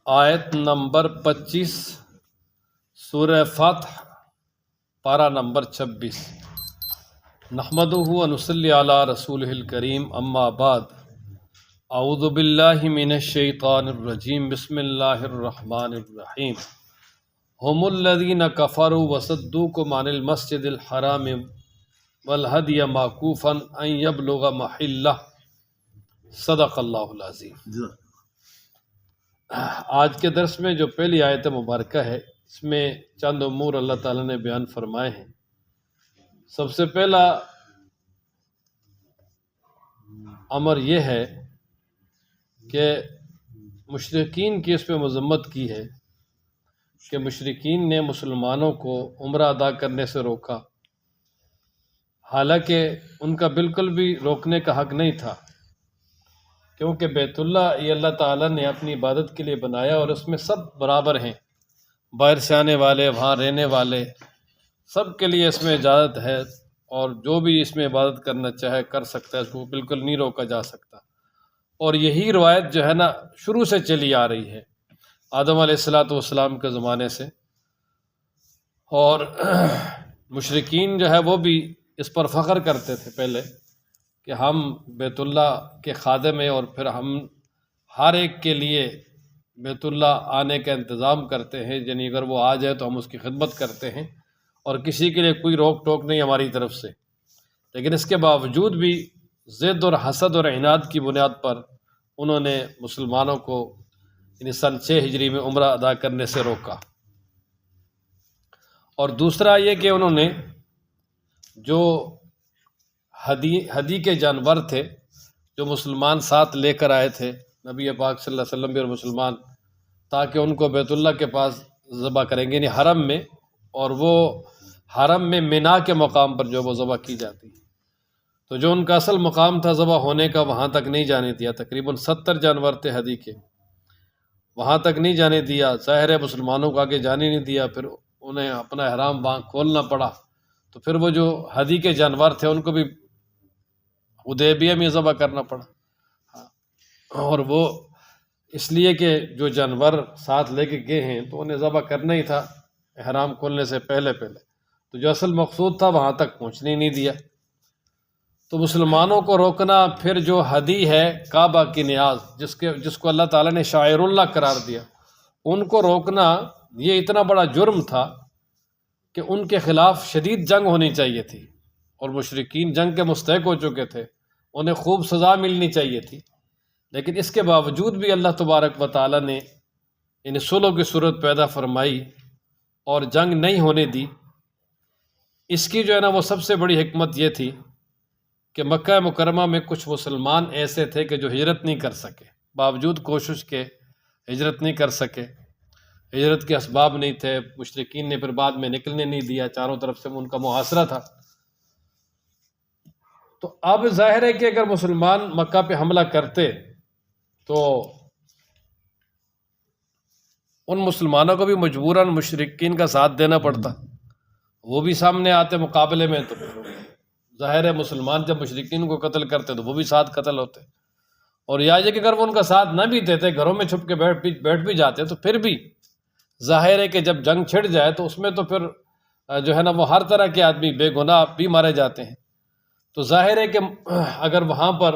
آیت نمبر 25 سورہ فاتح پارہ نمبر 26۔ نحمدہ و نصلی علی رسولہ الکریم، اما بعد، اعوذ باللہ من الشیطان الرجیم، بسم اللہ الرحمن الرحیم۔ ہم الذین کفروا وصدوکم عن المسجد الحرام والہدی معکوفا ان یبلغ محلہ، صدق اللہ العظیم۔ آج کے درس میں جو پہلی آیت مبارکہ ہے، اس میں چند امور اللہ تعالیٰ نے بیان فرمائے ہیں۔ سب سے پہلا امر یہ ہے کہ مشرکین کی اس پہ مذمت کی ہے کہ مشرکین نے مسلمانوں کو عمرہ ادا کرنے سے روکا، حالانکہ ان کا بالکل بھی روکنے کا حق نہیں تھا، کیونکہ بیت اللہ یہ اللہ تعالیٰ نے اپنی عبادت کے لیے بنایا اور اس میں سب برابر ہیں، باہر سے آنے والے، وہاں رہنے والے، سب کے لیے اس میں اجازت ہے، اور جو بھی اس میں عبادت کرنا چاہے کر سکتا ہے، اس کو بالکل نہیں روکا جا سکتا۔ اور یہی روایت جو ہے نا شروع سے چلی آ رہی ہے، آدم علیہ السلام کے زمانے سے، اور مشرکین جو ہے وہ بھی اس پر فخر کرتے تھے پہلے کہ ہم بیت اللہ کے خادم ہیں، اور پھر ہم ہر ایک کے لیے بیت اللہ آنے کا انتظام کرتے ہیں، یعنی اگر وہ آ جائے تو ہم اس کی خدمت کرتے ہیں، اور کسی کے لیے کوئی روک ٹوک نہیں ہماری طرف سے۔ لیکن اس کے باوجود بھی ضد اور حسد اور عناد کی بنیاد پر انہوں نے مسلمانوں کو یعنی سن 6 ہجری میں عمرہ ادا کرنے سے روکا۔ اور دوسرا یہ کہ انہوں نے جو ہدی کے جانور تھے جو مسلمان ساتھ لے کر آئے تھے، نبی پاک صلی اللہ علیہ وسلم بھی اور مسلمان، تاکہ ان کو بیت اللہ کے پاس ذبح کریں گے، یعنی حرم میں، اور وہ حرم میں مینا کے مقام پر جو وہ ذبح کی جاتی ہے، تو جو ان کا اصل مقام تھا ذبح ہونے کا، وہاں تک نہیں جانے دیا۔ تقریباً 70 جانور تھے ہدی کے، وہاں تک نہیں جانے دیا۔ ظاہر ہے مسلمانوں کو آگے جانے نہیں دیا، پھر انہیں اپنا احرام وہاں کھولنا پڑا، تو پھر وہ جو ہدی کے جانور تھے ان کو بھی حدیبیہ میں ذبح کرنا پڑا۔ اور وہ اس لیے کہ جو جانور ساتھ لے کے گئے ہیں تو انہیں ذبح کرنا ہی تھا احرام کھولنے سے پہلے، تو جو اصل مقصود تھا وہاں تک پہنچنے نہیں دیا۔ تو مسلمانوں کو روکنا، پھر جو ہدی ہے کعبہ کی نیاز، جس کو اللہ تعالیٰ نے شاعر اللہ قرار دیا، ان کو روکنا یہ اتنا بڑا جرم تھا کہ ان کے خلاف شدید جنگ ہونی چاہیے تھی، اور مشرکین جنگ کے مستحق ہو چکے تھے، انہیں خوب سزا ملنی چاہیے تھی۔ لیکن اس کے باوجود بھی اللہ تبارک و تعالیٰ نے ان صلح کی صورت پیدا فرمائی اور جنگ نہیں ہونے دی۔ اس کی جو ہے نا وہ سب سے بڑی حکمت یہ تھی کہ مکہ مکرمہ میں کچھ مسلمان ایسے تھے کہ جو ہجرت نہیں کر سکے، باوجود کوشش کے ہجرت نہیں کر سکے، ہجرت کے اسباب نہیں تھے، مشرکین نے پھر بعد میں نکلنے نہیں دیا، چاروں طرف سے ان کا محاصرہ تھا۔ تو اب ظاہر ہے کہ اگر مسلمان مکہ پہ حملہ کرتے تو ان مسلمانوں کو بھی مجبوراً مشرکین کا ساتھ دینا پڑتا، وہ بھی سامنے آتے مقابلے میں، تو ظاہر ہے مسلمان جب مشرکین کو قتل کرتے تو وہ بھی ساتھ قتل ہوتے، اور یہ کہ اگر وہ ان کا ساتھ نہ بھی دیتے، گھروں میں چھپ کے بیٹھ بھی جاتے، تو پھر بھی ظاہر ہے کہ جب جنگ چھڑ جائے تو اس میں تو پھر جو ہے نا وہ ہر طرح کے آدمی بے گناہ بھی مارے جاتے ہیں۔ تو ظاہر ہے کہ اگر وہاں پر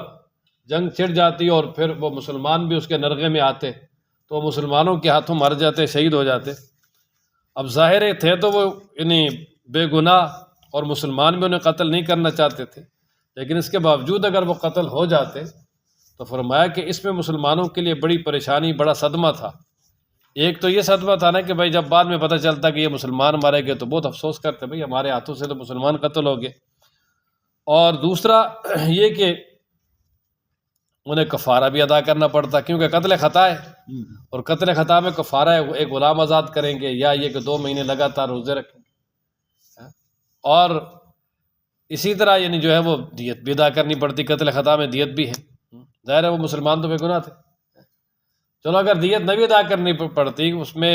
جنگ چھڑ جاتی اور پھر وہ مسلمان بھی اس کے نرغے میں آتے تو وہ مسلمانوں کے ہاتھوں مر جاتے، شہید ہو جاتے۔ اب ظاہر تھے تو وہ یعنی بے گناہ، اور مسلمان بھی انہیں قتل نہیں کرنا چاہتے تھے، لیکن اس کے باوجود اگر وہ قتل ہو جاتے تو فرمایا کہ اس میں مسلمانوں کے لیے بڑی پریشانی، بڑا صدمہ تھا۔ ایک تو یہ صدمہ تھا نا کہ بھائی جب بعد میں پتہ چلتا کہ یہ مسلمان مارے گئے تو بہت افسوس کرتے، بھائی ہمارے ہاتھوں سے تو مسلمان قتل ہو گئے۔ اور دوسرا یہ کہ انہیں کفارہ بھی ادا کرنا پڑتا، کیونکہ قتل خطا ہے، اور قتل خطا میں کفارہ ہے، ایک غلام آزاد کریں گے، یا یہ کہ 2 مہینے لگاتار روزے رکھیں گے، اور اسی طرح یعنی جو ہے وہ دیت بھی ادا کرنی پڑتی، قتل خطا میں دیت بھی ہے۔ ظاہر ہے وہ مسلمان تو بے گناہ تھے، چلو اگر دیت نہ بھی ادا کرنی پڑتی، اس میں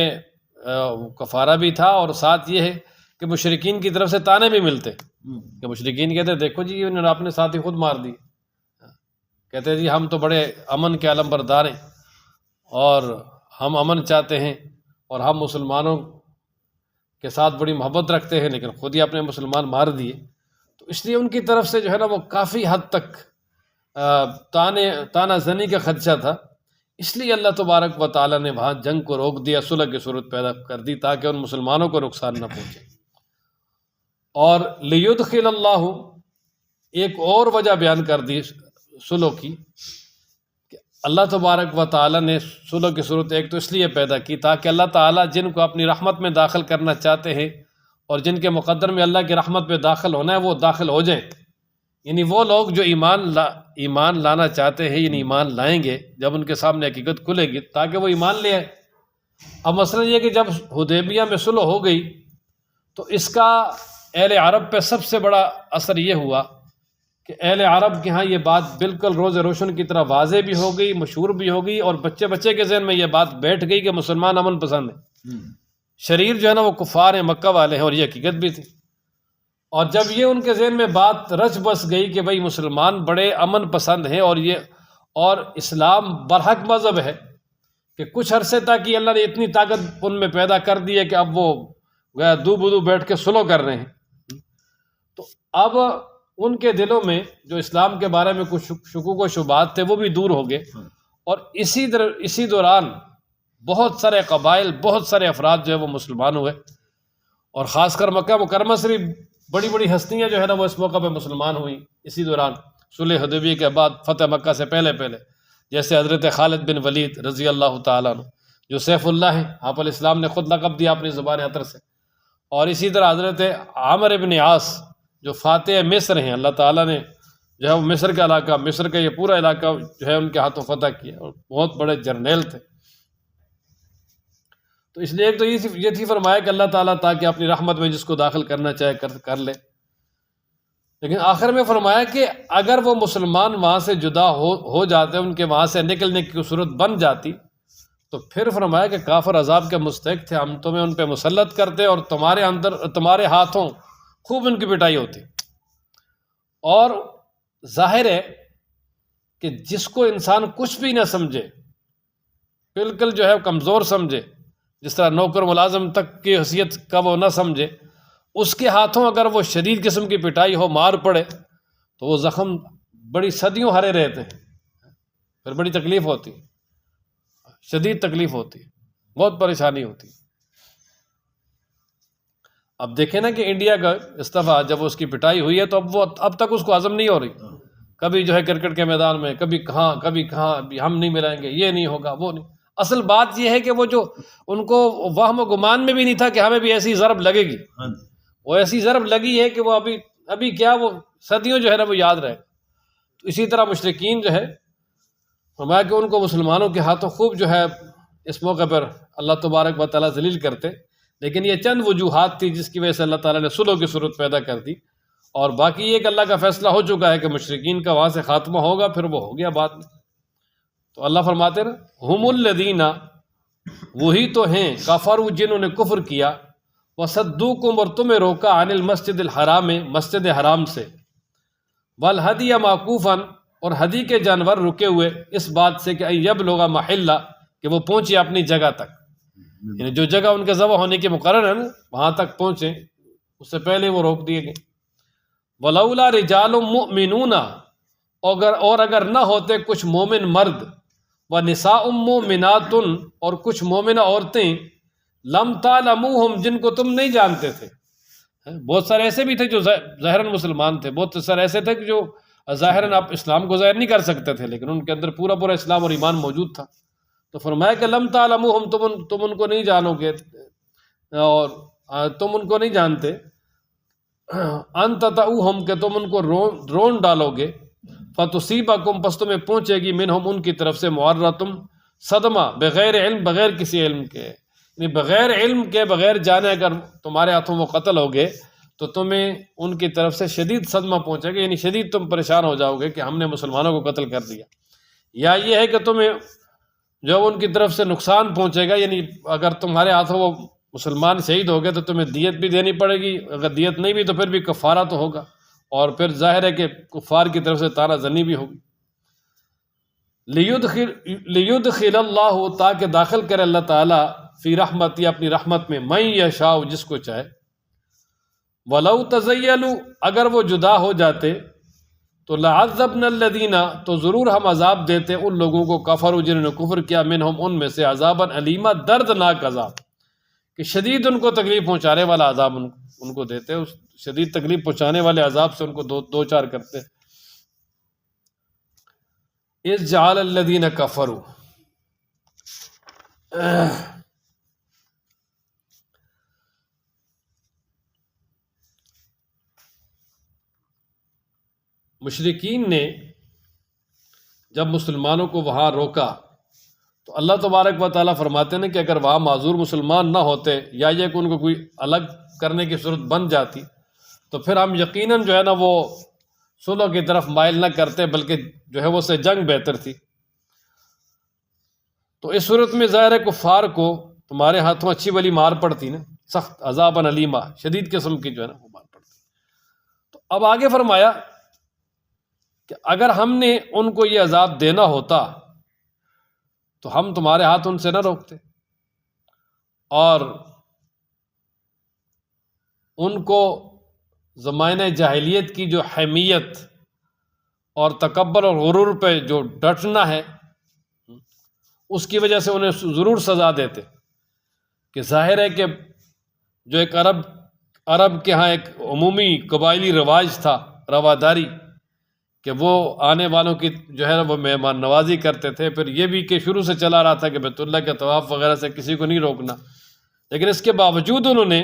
کفارہ بھی تھا، اور ساتھ یہ ہے کہ مشرکین کی طرف سے تانے بھی ملتے کہ مشرکین کہتے دیکھو جی انہوں نے اپنے ساتھی خود مار دی، کہتے جی ہم تو بڑے امن کے علم بردار ہیں، اور ہم امن چاہتے ہیں اور ہم مسلمانوں کے ساتھ بڑی محبت رکھتے ہیں، لیکن خود ہی اپنے مسلمان مار دیے، تو اس لیے ان کی طرف سے جو ہے نا وہ کافی حد تک تانا زنی کا خدشہ تھا۔ اس لیے اللہ تبارک و تعالیٰ نے وہاں جنگ کو روک دیا، صلح کی صورت پیدا کر دی تاکہ ان مسلمانوں کو نقصان نہ پہنچے۔ اور لیدخل اللہ، ایک اور وجہ بیان کر دی صلح کی، کہ اللہ تبارک و تعالیٰ نے صلح کی صورت ایک تو اس لیے پیدا کی تاکہ اللہ تعالیٰ جن کو اپنی رحمت میں داخل کرنا چاہتے ہیں اور جن کے مقدر میں اللہ کی رحمت میں داخل ہونا ہے وہ داخل ہو جائیں، یعنی وہ لوگ جو ایمان لانا چاہتے ہیں، یعنی ایمان لائیں گے جب ان کے سامنے حقیقت کھلے گی تاکہ وہ ایمان لے آئے۔ اب مسئلہ یہ کہ جب حدیبیہ میں صلح ہو گئی تو اس کا اہل عرب پہ سب سے بڑا اثر یہ ہوا کہ اہل عرب کے ہاں یہ بات بالکل روز روشن کی طرح واضح بھی ہو گئی، مشہور بھی ہو گئی، اور بچے بچے کے ذہن میں یہ بات بیٹھ گئی کہ مسلمان امن پسند ہیں، شریر جو ہے نا وہ کفار ہیں، مکہ والے ہیں، اور یہ حقیقت بھی تھی۔ اور جب یہ ان کے ذہن میں بات رچ بس گئی کہ بھائی مسلمان بڑے امن پسند ہیں اور اسلام برحق مذہب ہے، کہ کچھ عرصے تک اللہ نے اتنی طاقت ان میں پیدا کر دی ہے کہ اب وہ دو بدو بیٹھ کے صلح کر رہے ہیں، تو اب ان کے دلوں میں جو اسلام کے بارے میں کچھ شکوک و شبہات تھے وہ بھی دور ہو گئے۔ اور اسی دوران بہت سارے قبائل، بہت سارے افراد جو ہے وہ مسلمان ہوئے، اور خاص کر مکہ مکرمہ سے بھی بڑی بڑی ہستیاں جو ہے نا وہ اس موقع پہ مسلمان ہوئیں اسی دوران، صلح حدیبیہ کے بعد، فتح مکہ سے پہلے جیسے حضرت خالد بن ولید رضی اللہ تعالیٰ عنہ جو سیف اللہ ہیں، آپ علیہ السلام نے خود لقب دیا اپنی زبان عطر سے، اور اسی طرح حضرت عامر بن عاص جو فاتح مصر ہیں، اللہ تعالیٰ نے جو ہے وہ مصر کا علاقہ، مصر کا یہ پورا علاقہ جو ہے ان کے ہاتھوں فتح کیا، اور بہت بڑے جرنیل تھے۔ تو اس لیے ایک تو یہ تھی فرمایا کہ اللہ تعالیٰ تاکہ اپنی رحمت میں جس کو داخل کرنا چاہے کر لے، لیکن آخر میں فرمایا کہ اگر وہ مسلمان وہاں سے جدا ہو جاتے، ان کے وہاں سے نکلنے کی صورت بن جاتی، تو پھر فرمایا کہ کافر عذاب کے مستحق تھے، ہم تمہیں ان پہ مسلط کرتے اور تمہارے ہاتھوں خوب ان کی پٹائی ہوتی۔ اور ظاہر ہے کہ جس کو انسان کچھ بھی نہ سمجھے، بالکل جو ہے کمزور سمجھے، جس طرح نوکر ملازم تک کی حیثیت کا وہ نہ سمجھے، اس کے ہاتھوں اگر وہ شدید قسم کی پٹائی ہو، مار پڑے، تو وہ زخم بڑی صدیوں ہرے رہتے ہیں، پھر بڑی تکلیف ہوتی، شدید تکلیف ہوتی، بہت پریشانی ہوتی۔ اب دیکھیں نا کہ انڈیا کا استعفیٰ جب اس کی پٹائی ہوئی ہے تو اب تک اس کو ہضم نہیں ہو رہی، کبھی جو ہے کرکٹ کے میدان میں، کبھی کہاں ہم نہیں ملائیں گے، یہ نہیں ہوگا، وہ نہیں۔ اصل بات یہ ہے کہ وہ جو ان کو وہم و گمان میں بھی نہیں تھا کہ ہمیں بھی ایسی ضرب لگے گی، وہ ایسی ضرب لگی ہے کہ وہ ابھی کیا وہ صدیوں جو ہے نا وہ یاد رہے۔ تو اسی طرح مشرکین جو ہے فرمایا کہ ان کو مسلمانوں کے ہاتھوں خوب جو ہے اس موقع پر اللہ تبارک و تعالیٰ ذلیل کرتے، لیکن یہ چند وجوہات تھی جس کی وجہ سے اللہ تعالیٰ نے صلح کی صورت پیدا کر دی، اور باقی یہ کہ اللہ کا فیصلہ ہو چکا ہے کہ مشرکین کا وہاں سے خاتمہ ہوگا، پھر وہ ہو گیا بعد میں۔ تو اللہ فرماتے نا ہم الذین، وہی تو ہیں، کفروا جنہوں نے کفر کیا، وصدوکم، اور تمہیں روکا، عن المسجد الحرام، مسجد حرام سے، والہدی معکوفا، اور ہدی کے جانور رکے ہوئے اس بات سے کہ یبلغ محلہ، کہ وہ پہنچے اپنی جگہ تک، یعنی جو جگہ ان کے ذبح ہونے کی مقرر ہے نا وہاں تک پہنچے، اس سے پہلے وہ روک دیے گئے۔ ولولا رجال مؤمنون، اور اگر نہ ہوتے کچھ مومن مرد، ونساء مؤمنات، اور کچھ مومنہ عورتیں، لم تعلموہم، جن کو تم نہیں جانتے تھے۔ بہت سارے ایسے بھی تھے جو ظاہراً مسلمان تھے، بہت سارے ایسے تھے کہ جو ظاہراً آپ اسلام کو ظاہر نہیں کر سکتے تھے، لیکن ان کے اندر پورا اسلام اور ایمان موجود تھا۔ تو فرمایا کہ لم تعلموہم، تم ان کو نہیں جانو گے، اور تم ان کو نہیں جانتے، ان تطؤہم، کہ تم ان کو رون ڈالو گے، فتصیبکم، پس تمہیں پہنچے گی، منہم، ان کی طرف سے، معرۃم، صدمہ، بغیر علم، بغیر کسی علم کے، یعنی بغیر علم کے، بغیر جانے اگر تمہارے ہاتھوں وہ قتل ہو گئے تو تمہیں ان کی طرف سے شدید صدمہ پہنچے گا، یعنی شدید تم پریشان ہو جاؤ گے کہ ہم نے مسلمانوں کو قتل کر دیا، یا یہ ہے کہ تمہیں جو ان کی طرف سے نقصان پہنچے گا، یعنی اگر تمہارے ہاتھوں وہ مسلمان شہید ہو گئے تو تمہیں دیت بھی دینی پڑے گی، اگر دیت نہیں بھی تو پھر بھی کفارہ تو ہوگا، اور پھر ظاہر ہے کہ کفار کی طرف سے طعنہ زنی بھی ہوگی۔ لیدخل اللہ، تاکہ داخل کرے اللہ تعالیٰ فی رحمت، یا اپنی رحمت میں، من یشاء، جس کو چاہے، ولو تزیلوا، اگر وہ جدا ہو جاتے تو لعذبنا الذین، تو ضرور ہم عذاب دیتے ان لوگوں کو، کفروا، جنہوں نے کفر کیا، منہم، ان میں سے، عذابا علیما، دردناک عذاب، کہ شدید ان کو تکلیف پہنچانے والا عذاب ان کو دیتے، اس شدید تکلیف پہنچانے والے عذاب سے ان کو دو چار کرتے۔ اذ جعل الذین کفروا، مشرکین نے جب مسلمانوں کو وہاں روکا تو اللہ تبارک و تعالیٰ فرماتے ہیں کہ اگر وہاں معذور مسلمان نہ ہوتے، یا یہ کہ ان کو کوئی الگ کرنے کی صورت بن جاتی، تو پھر ہم یقیناً جو ہے نا وہ صلح کی طرف مائل نہ کرتے، بلکہ جو ہے وہ سے جنگ بہتر تھی۔ تو اس صورت میں ظاہر ہے کفار کو تمہارے ہاتھوں اچھی بلی مار پڑتی نا، سخت عذاباً علیما، شدید قسم کی جو ہے نا وہ مار پڑتی۔ تو اب آگے فرمایا کہ اگر ہم نے ان کو یہ عذاب دینا ہوتا تو ہم تمہارے ہاتھ ان سے نہ روکتے، اور ان کو زمانہ جاہلیت کی جو حمیت اور تکبر اور غرور پہ جو ڈٹنا ہے، اس کی وجہ سے انہیں ضرور سزا دیتے، کہ ظاہر ہے کہ جو ایک عرب کے ہاں ایک عمومی قبائلی رواج تھا، رواداری، کہ وہ آنے والوں کی جو ہے وہ مہمان نوازی کرتے تھے، پھر یہ بھی کہ شروع سے چلا رہا تھا کہ بیت اللہ کے طواف وغیرہ سے کسی کو نہیں روکنا، لیکن اس کے باوجود انہوں نے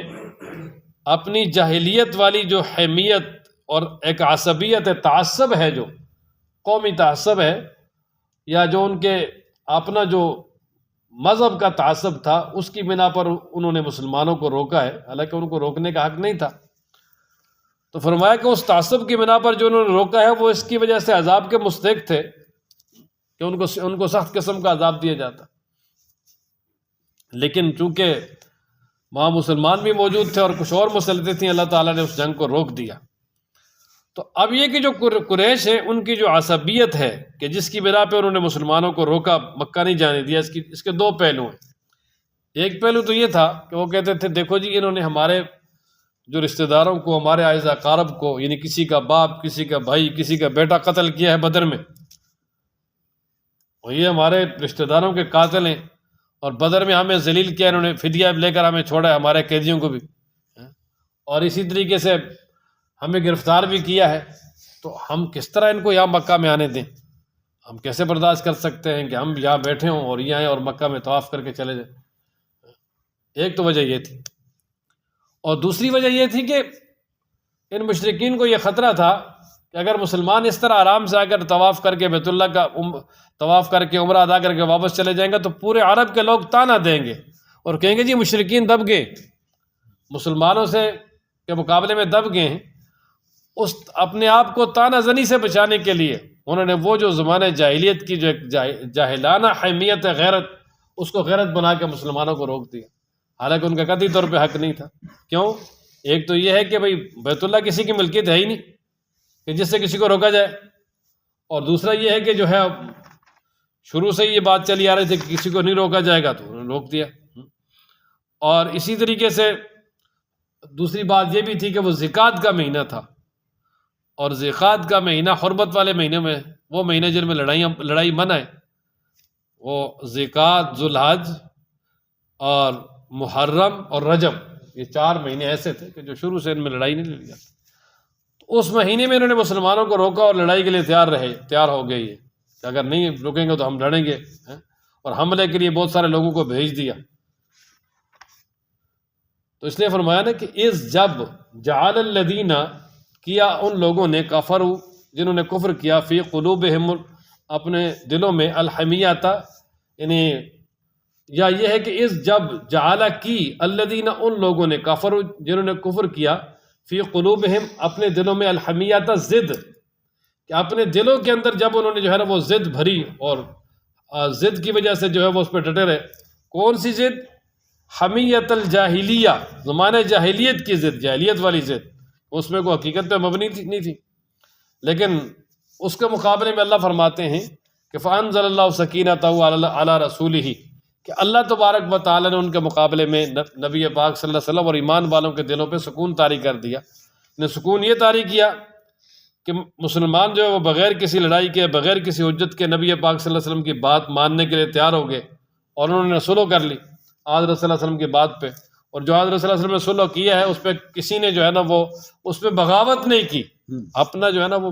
اپنی جاہلیت والی جو حمیت اور ایک عصبیت تعصب ہے، جو قومی تعصب ہے، یا جو ان کے اپنا جو مذہب کا تعصب تھا، اس کی بنا پر انہوں نے مسلمانوں کو روکا ہے، حالانکہ ان کو روکنے کا حق نہیں تھا۔ تو فرمایا کہ اس تعصب کی بنا پر جو انہوں نے روکا ہے، وہ اس کی وجہ سے عذاب کے مستحق تھے، کہ ان کو سخت قسم کا عذاب دیا جاتا، لیکن چونکہ وہاں مسلمان بھی موجود تھے اور کچھ اور مسلطیں تھیں، اللہ تعالیٰ نے اس جنگ کو روک دیا۔ تو اب یہ کہ جو قریش ہیں، ان کی جو عصبیت ہے کہ جس کی بنا پہ انہوں نے مسلمانوں کو روکا، مکہ نہیں جانے دیا، اس کے دو پہلو ہیں۔ ایک پہلو تو یہ تھا کہ وہ کہتے تھے دیکھو جی، انہوں نے ہمارے جو رشتہ داروں کو، ہمارے اعزا اقارب کو، یعنی کسی کا باپ، کسی کا بھائی، کسی کا بیٹا قتل کیا ہے بدر میں، اور یہ ہمارے رشتہ داروں کے قاتل ہیں، اور بدر میں ہمیں ذلیل کیا، انہوں نے فدیہ لے کر ہمیں چھوڑا ہے، ہمارے قیدیوں کو بھی، اور اسی طریقے سے ہمیں گرفتار بھی کیا ہے، تو ہم کس طرح ان کو یہاں مکہ میں آنے دیں؟ ہم کیسے برداشت کر سکتے ہیں کہ ہم یہاں بیٹھے ہوں اور یہ آئیں اور مکہ میں طواف کر کے چلے جائیں؟ ایک تو وجہ یہ تھی، اور دوسری وجہ یہ تھی کہ ان مشرکین کو یہ خطرہ تھا کہ اگر مسلمان اس طرح آرام سے آ کر طواف کر کے بیت اللہ کا طواف کر کے عمرہ ادا کر کے واپس چلے جائیں گے، تو پورے عرب کے لوگ تانا دیں گے اور کہیں گے جی مشرکین دب گئے، مسلمانوں سے کے مقابلے میں دب گئے ہیں۔ اس اپنے آپ کو تانا زنی سے بچانے کے لیے انہوں نے وہ جو زمانہ جاہلیت کی جو ایک جاہلانہ حمیت غیرت، اس کو غیرت بنا کے مسلمانوں کو روک دیا، حالانکہ ان کا قطعی طور پہ حق نہیں تھا۔ کیوں؟ ایک تو یہ ہے کہ بھئی بیت اللہ کسی کی ملکیت ہے ہی نہیں کہ جس سے کسی کو روکا جائے، اور دوسرا یہ ہے کہ جو ہے شروع سے یہ بات چلی آ رہی تھی کہ کسی کو نہیں روکا جائے گا، تو انہوں نے روک دیا۔ اور اسی طریقے سے دوسری بات یہ بھی تھی کہ وہ زکوٰۃ کا مہینہ تھا، اور زکوٰۃ کا مہینہ حرمت والے مہینے میں، وہ مہینے جن میں لڑائی منع ہے، وہ زکوٰۃ، ذوالحج اور محرم اور رجب، یہ 4 مہینے ایسے تھے کہ جو شروع سے ان میں لڑائی نہیں لڑی جاتی۔ تو اس مہینے میں انہوں نے مسلمانوں کو روکا اور لڑائی کے لیے تیار ہو گئی ہے کہ اگر نہیں رکیں گے تو ہم لڑیں گے، اور حملے کے لیے بہت سارے لوگوں کو بھیج دیا۔ تو اس لیے فرمایا نا کہ جب جعل الذین، کیا ان لوگوں نے، کفروا، جنہوں نے کفر کیا، فی قلوبہم، اپنے دلوں میں، الحمیۃ، یعنی یا یہ ہے کہ جب جعل کی، الذین، ان لوگوں نے، کفروا، جنہوں نے کفر کیا، فی قلوبہم، اپنے دلوں میں، الحمیۃ، ضد، کہ اپنے دلوں کے اندر جب انہوں نے جو ہے نا وہ ضد بھری، اور ضد کی وجہ سے جو ہے وہ اس پہ ڈٹے رہے۔ کون سی ضد؟ حمیت الجاہلیہ، زمانہ جاہلیت کی ضد، جاہلیت والی ضد، اس میں کوئی حقیقت پہ مبنی نہیں تھی، لیکن اس کے مقابلے میں اللہ فرماتے ہیں کہ فأنزل اللہ سکینتہ علی رسولہ، کہ اللہ تبارک و تعالیٰ نے ان کے مقابلے میں نبی پاک صلی اللہ علیہ وسلم اور ایمان والوں کے دلوں پہ سکون طاری کر دیا۔ نے سکون یہ طاری کیا کہ مسلمان جو ہے وہ بغیر کسی لڑائی کے، بغیر کسی حجت کے نبی پاک صلی اللہ علیہ وسلم کی بات ماننے کے لیے تیار ہو گئے، اور انہوں نے صلح کر لی حضرت صلی اللہ علیہ وسلم کی بات پہ۔ اور جو حضرت صلی اللہ علیہ وسلم نے صلح کیا ہے اس پہ کسی نے جو ہے نا وہ اس پہ بغاوت نہیں کی، اپنا جو ہے نا وہ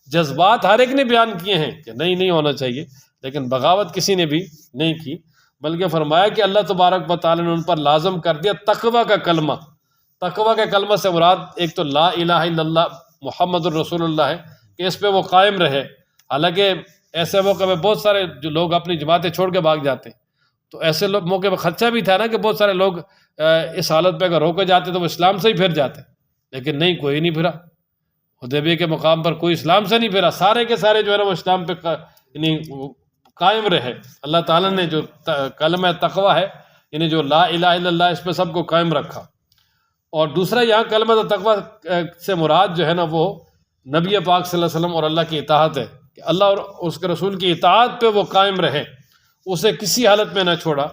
جذبات ہر ایک نے بیان کیے ہیں کہ نہیں ہونا چاہیے، لیکن بغاوت کسی نے بھی نہیں کی، بلکہ فرمایا کہ اللہ تبارک و تعالیٰ نے ان پر لازم کر دیا تقوی کا کلمہ۔ تقوی کے کلمہ سے مراد ایک تو لا الہ الا اللہ محمد الرسول اللہ ہے کہ اس پہ وہ قائم رہے۔ حالانکہ ایسے موقع پہ بہت سارے جو لوگ اپنی جماعتیں چھوڑ کے بھاگ جاتے ہیں، تو ایسے لوگ موقع پہ خدشہ بھی تھا نا کہ بہت سارے لوگ اس حالت پہ اگر روکے جاتے تو وہ اسلام سے ہی پھر جاتے، لیکن نہیں، کوئی نہیں پھرا۔ حدیبیہ کے مقام پر کوئی اسلام سے نہیں پھرا، سارے کے سارے جو ہے نا وہ اسلام پہ یعنی قائم رہے۔ اللہ تعالیٰ نے جو کلمہ تقوی ہے، یعنی جو لا الہ الا اللہ، اس پہ سب کو قائم رکھا۔ اور دوسرا یہاں کلمہ تقوی سے مراد جو ہے نا وہ نبی پاک صلی اللہ علیہ وسلم اور اللہ کی اطاعت ہے، کہ اللہ اور اس کے رسول کی اطاعت پہ وہ قائم رہے، اسے کسی حالت میں نہ چھوڑا،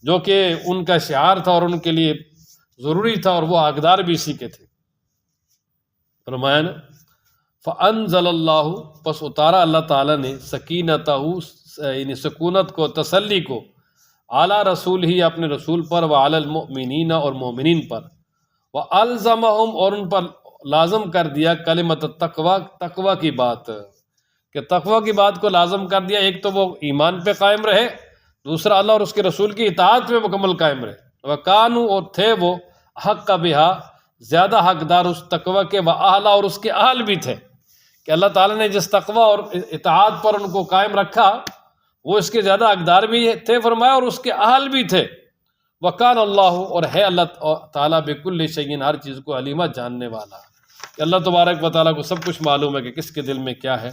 جو کہ ان کا شعار تھا اور ان کے لیے ضروری تھا، اور وہ حقدار بھی اسی کے تھے۔ فرمایا نا فَأَنزَلَ اللَّهُ، پس اتارا اللہ تعالیٰ نے سکینتہ، یعنی سکونت کو، تسلی کو، اعلیٰ رسول ہی، اپنے رسول پر، وعلی المؤمنین، اور مومنین پر، وَأَلْزَمَهُمْ، اور ان پر لازم کر دیا کلمۃ التقوی، تقوی کی بات، کہ تقوی کی بات کو لازم کر دیا۔ ایک تو وہ ایمان پہ قائم رہے، دوسرا اللہ اور اس کے رسول کی اطاعت پہ مکمل قائم رہے۔ وَكَانُوا، اور تھے وہ، حق بها، زیادہ حقدار اس تقوی کے، وَأَهْلَ، اور اس کے اہل بھی تھے، کہ اللہ تعالیٰ نے جس تقوی اور اطاعت پر ان کو قائم رکھا وہ اس کے زیادہ حقدار بھی تھے، فرمایا، اور اس کے اہل بھی تھے۔ وَكَانَ اللَّهُ، اور ہے اللہ تعالیٰ، بِكُلِّ شَيْءٍ، ہر چیز کو، علیمہ، جاننے والا، کہ اللہ تبارک و تعالیٰ کو سب کچھ معلوم ہے کہ کس کے دل میں کیا ہے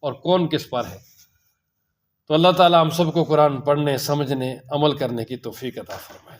اور کون کس پر ہے۔ تو اللہ تعالیٰ ہم سب کو قرآن پڑھنے، سمجھنے، عمل کرنے کی توفیق عطا فرمائے۔